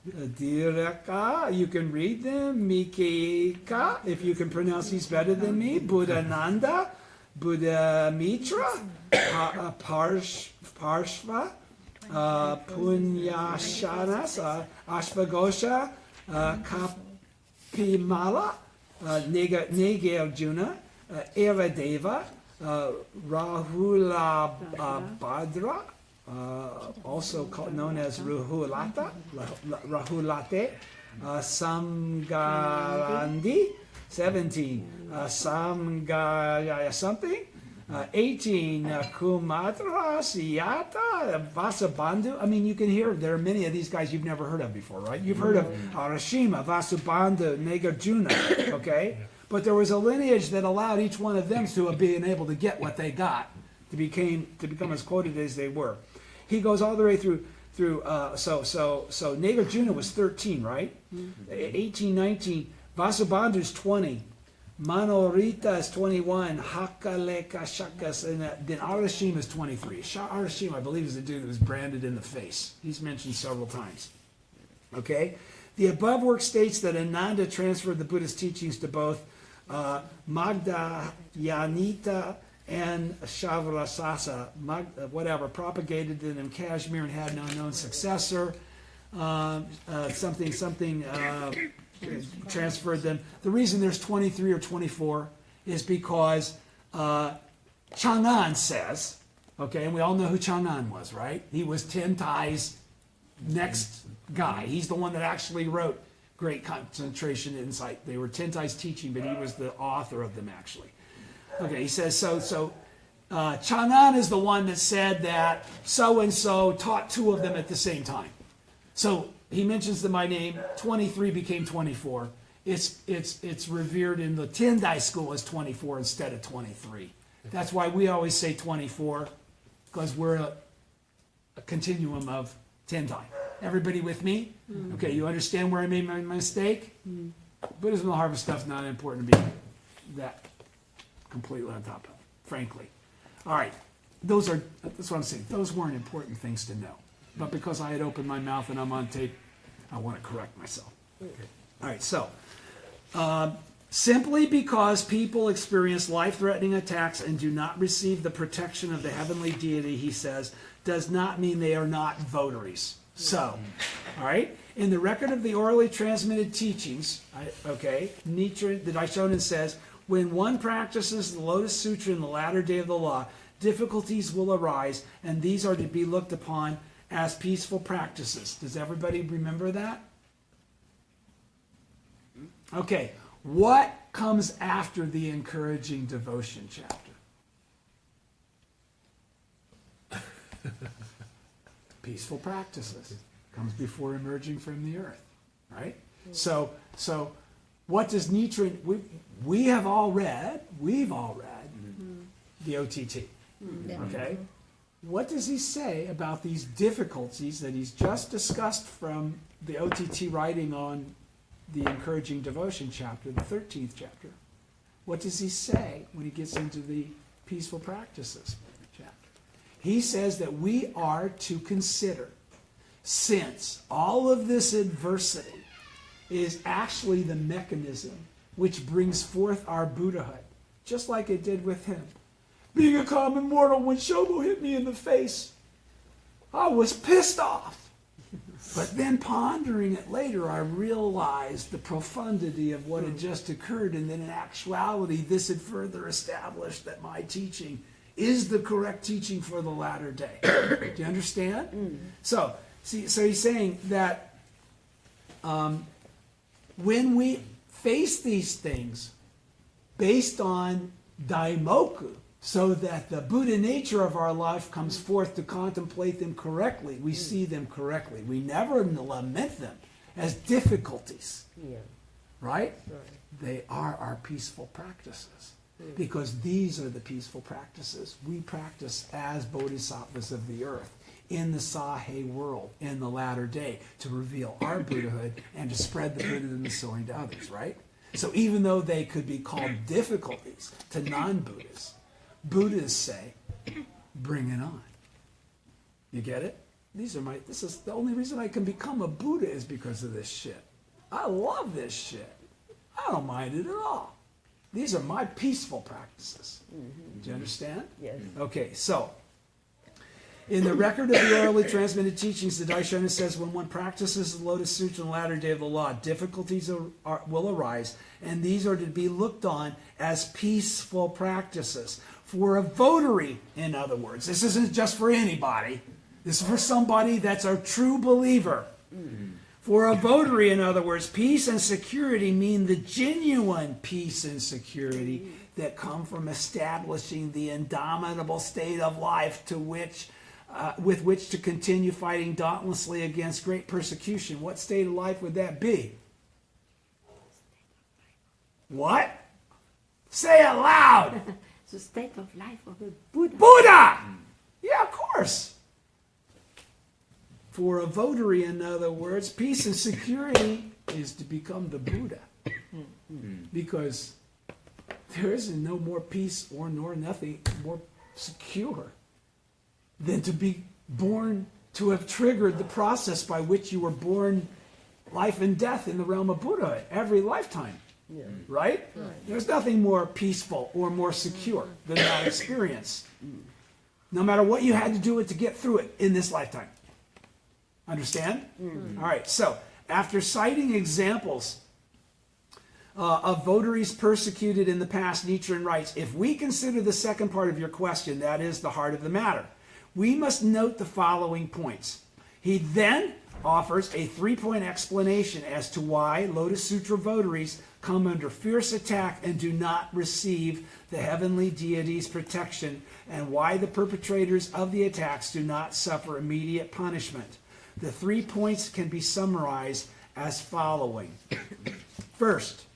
Diraka, you can read them, Mikika, if you can pronounce these better than me, Buddhananda, Buddha Mitra, Parshva, Punyashanas, Ashvagosha, Kapimala, Nagarjuna, Eradeva, Rahula Bhadra, also known as Rahulate, Samgarandi, 17, Samgaya something, 18, Kumatra, Siyata, Vasubandhu. I mean, you can hear there are many of these guys you've never heard of before, right? You've heard of Arashima, Vasubandhu, Nagarjuna, okay? But there was a lineage that allowed each one of them to have been able to get what they got, to become as quoted as they were. He goes all the way through. So Nagarjuna was 13, right? 18, 19. Vasubandhu's 20. Manorita is 21. Hakaleka Shakas, and then Arashima is 23. Arashima, I believe, is the dude that was branded in the face. He's mentioned several times. Okay? The above work states that Ananda transferred the Buddhist teachings to both Magdayanita and Shavrasasa, propagated it in Kashmir and had no known successor. Transferred them. The reason there's 23 or 24 is because Chang'an says, okay, and we all know who Chang'an was, right? He was Tentai's next guy. He's the one that actually wrote Great Concentration Insight. They were Tentai's teaching, but he was the author of them actually. Okay, he says, so Chang'an is the one that said that so-and-so taught 2 of them at the same time. So he mentions my name, 23 became 24. It's revered in the Tendai school as 24 instead of 23. That's why we always say 24, because we're a continuum of Tendai. Everybody with me? Okay, you understand where I made my mistake? Buddhism and the harvest stuff's not important to be that completely on top of, frankly. All right, that's what I'm saying. Those weren't important things to know. But because I had opened my mouth and I'm on tape, I want to correct myself. All right, so simply because people experience life-threatening attacks and do not receive the protection of the heavenly deity, he says, does not mean they are not votaries. So, all right, in the record of the orally transmitted teachings, Nietzsche, the Daishonin says, when one practices the Lotus Sutra in the latter day of the law, difficulties will arise, and these are to be looked upon as peaceful practices. Does everybody remember that? Okay, what comes after the encouraging devotion chapter? Peaceful practices. Comes before emerging from the earth, right? So what does Nietzsche, we've all read the OTT, okay? What does he say about these difficulties that he's just discussed from the OTT writing on the encouraging devotion chapter, the 13th chapter? What does he say when he gets into the peaceful practices chapter? He says that we are to consider, since all of this adversity is actually the mechanism which brings forth our Buddhahood, just like it did with him. Being a common mortal, when Shobo hit me in the face, I was pissed off. But then pondering it later, I realized the profundity of what had just occurred, and then in actuality, this had further established that my teaching is the correct teaching for the latter day. Do you understand? So he's saying that when we face these things based on daimoku, so that the Buddha nature of our life comes forth to contemplate them correctly, we see them correctly. We never lament them as difficulties, right? They are our peaceful practices, because these are the peaceful practices we practice as bodhisattvas of the earth in the Sahe world in the latter day to reveal our Buddhahood and to spread the Buddhism and sowing to others, right? So even though they could be called difficulties to non-Buddhists, Buddhists say, bring it on. You get it? This is the only reason I can become a Buddha is because of this shit. I love this shit. I don't mind it at all. These are my peaceful practices. Do you understand? Yes. Okay, so in the record of the orally transmitted teachings, the Daishonin says, when one practices the Lotus Sutra in the latter day of the law, difficulties will arise, and these are to be looked on as peaceful practices. For a votary, in other words, this isn't just for anybody. This is for somebody that's a true believer. For a votary, in other words, peace and security mean the genuine peace and security that come from establishing the indomitable state of life to which with which to continue fighting dauntlessly against great persecution. What state of life would that be? What? Say it loud. The state of life of a Buddha. Buddha! Yeah, of course. For a votary, in other words, peace and security is to become the Buddha. Because there is no more peace nor nothing more secure than to be born, to have triggered the process by which you were born, life and death in the realm of Buddhahood, every lifetime. Right? There's nothing more peaceful or more secure than that experience. No matter what you had to do it to get through it in this lifetime. Understand? All right, so after citing examples of votaries persecuted in the past, Nietzsche writes, if we consider the second part of your question, that is the heart of the matter, we must note the following points. He then offers a 3-point explanation as to why Lotus Sutra votaries come under fierce attack and do not receive the heavenly deity's protection, and why the perpetrators of the attacks do not suffer immediate punishment. The 3 points can be summarized as following. First,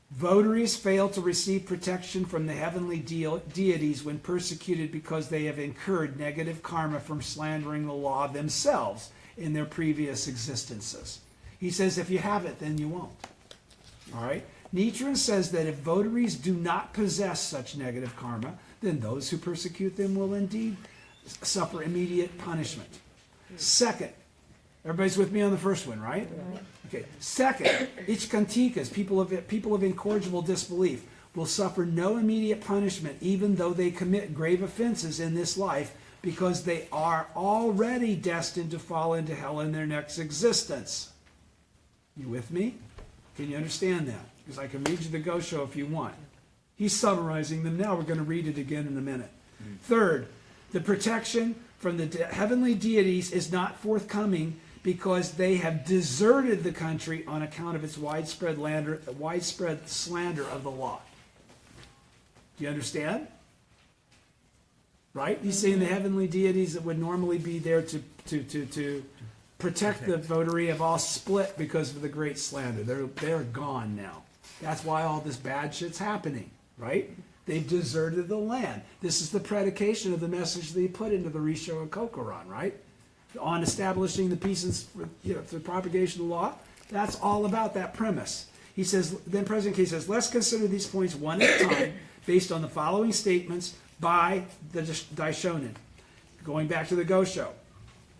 votaries fail to receive protection from the heavenly deities when persecuted because they have incurred negative karma from slandering the law themselves in their previous existences. He says if you haven't, then you won't. All right? Nietzsche says that if votaries do not possess such negative karma, then those who persecute them will indeed suffer immediate punishment. Second, everybody's with me on the first one, right? Okay. Second, ichkantikas, people of incorrigible disbelief, will suffer no immediate punishment even though they commit grave offenses in this life, because they are already destined to fall into hell in their next existence. You with me? Can you understand that? Because I can read you the Go Show if you want. He's summarizing them now. We're going to read it again in a minute. Third, the protection from the heavenly deities is not forthcoming because they have deserted the country on account of its widespread slander of the law. Do you understand? Right? He's saying the heavenly deities that would normally be there to protect the votary have all split because of the great slander. They're gone now. That's why all this bad shit's happening, right? They've deserted the land. This is the predication of the message that he put into the Risho and Kokoron, right? On establishing the peace and the propagation of the law. That's all about that premise. He says, then President K says, let's consider these points one at a time based on the following statements by the Daishonin. Going back to the Go Show.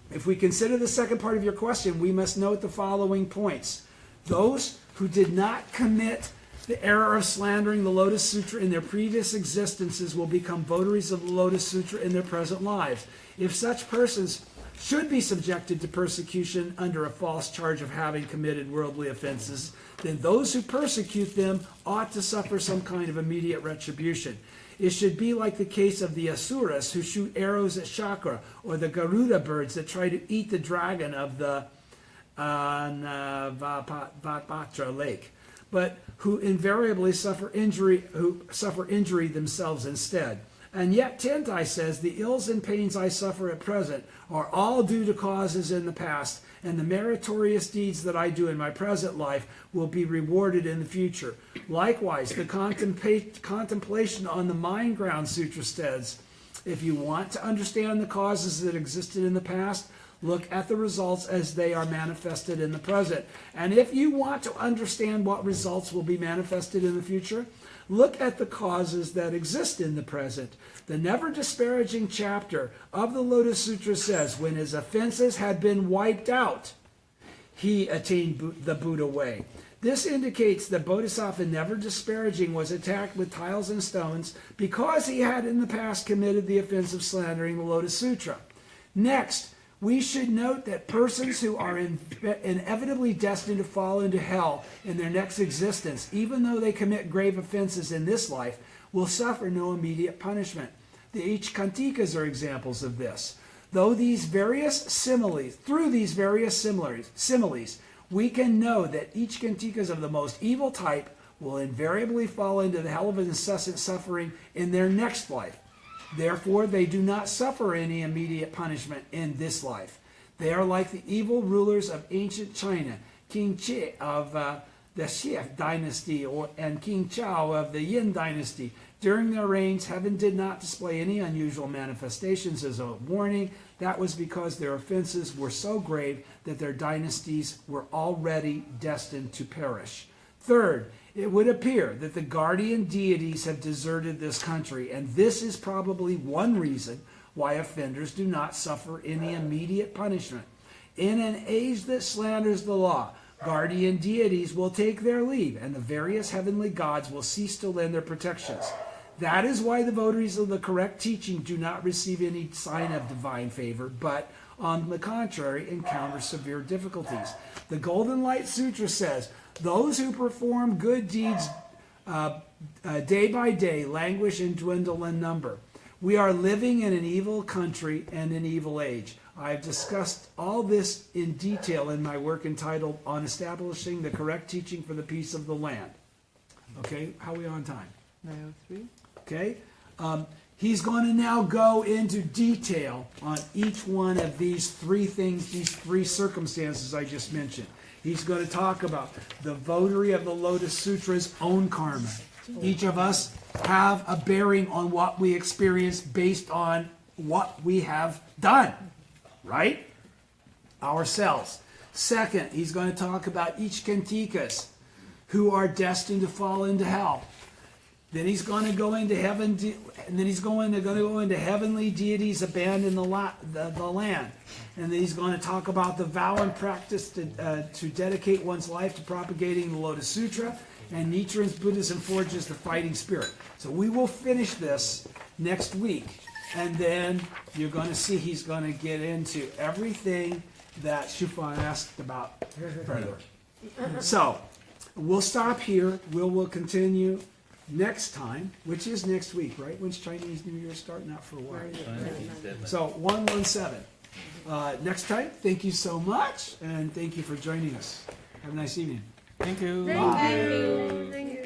If we consider the second part of your question, we must note the following points. Those who did not commit the error of slandering the Lotus Sutra in their previous existences will become votaries of the Lotus Sutra in their present lives. If such persons should be subjected to persecution under a false charge of having committed worldly offenses, then those who persecute them ought to suffer some kind of immediate retribution. It should be like the case of the Asuras who shoot arrows at Shakra, or the Garuda birds that try to eat the dragon of the Navapatra lake, but who invariably suffer injury themselves instead. And yet Tentai says, the ills and pains I suffer at present are all due to causes in the past, and the meritorious deeds that I do in my present life will be rewarded in the future. Likewise, the contemplation on the Mind Ground Sutra says, if you want to understand the causes that existed in the past, look at the results as they are manifested in the present. And if you want to understand what results will be manifested in the future, look at the causes that exist in the present. The never disparaging chapter of the Lotus Sutra says, when his offenses had been wiped out, he attained the Buddha way. This indicates that Bodhisattva never disparaging was attacked with tiles and stones because he had in the past committed the offense of slandering the Lotus Sutra. Next, we should note that persons who are inevitably destined to fall into hell in their next existence, even though they commit grave offenses in this life, will suffer no immediate punishment. The Ichkantikas are examples of this. Through these various similes, we can know that Ichkantikas of the most evil type will invariably fall into the hell of incessant suffering in their next life. Therefore, they do not suffer any immediate punishment in this life. They are like the evil rulers of ancient China, King Qi of the Xie dynasty and King Chao of the Yin dynasty. During their reigns, heaven did not display any unusual manifestations as a warning. That was because their offenses were so grave that their dynasties were already destined to perish. Third, it would appear that the guardian deities have deserted this country, and this is probably one reason why offenders do not suffer any immediate punishment. In an age that slanders the law, guardian deities will take their leave, and the various heavenly gods will cease to lend their protections. That is why the votaries of the correct teaching do not receive any sign of divine favor, but, on the contrary, encounter severe difficulties. The Golden Light Sutra says, those who perform good deeds day by day languish and dwindle in number. We are living in an evil country and an evil age. I have discussed all this in detail in my work entitled On Establishing the Correct Teaching for the Peace of the Land. Okay, how are we on time? 9:03. Okay, he's going to now go into detail on each one of these three things, these three circumstances I just mentioned. He's going to talk about the votary of the Lotus Sutra's own karma. Each of us have a bearing on what we experience based on what we have done, right? Ourselves. Second, he's going to talk about Ichkantikas, who are destined to fall into hell. Then he's going to go into heaven, and then he's going to go into heavenly deities abandon the land, and then he's going to talk about the vow and practice to dedicate one's life to propagating the Lotus Sutra, and Nichiren's Buddhism forges the fighting spirit. So we will finish this next week, and then you're going to see he's going to get into everything that Shufan asked about further. So we'll stop here. We'll continue next time, which is next week, right? When's Chinese New Year starting out for a while? So 117. Next time, thank you so much, and thank you for joining us. Have a nice evening. Thank you. Thank you.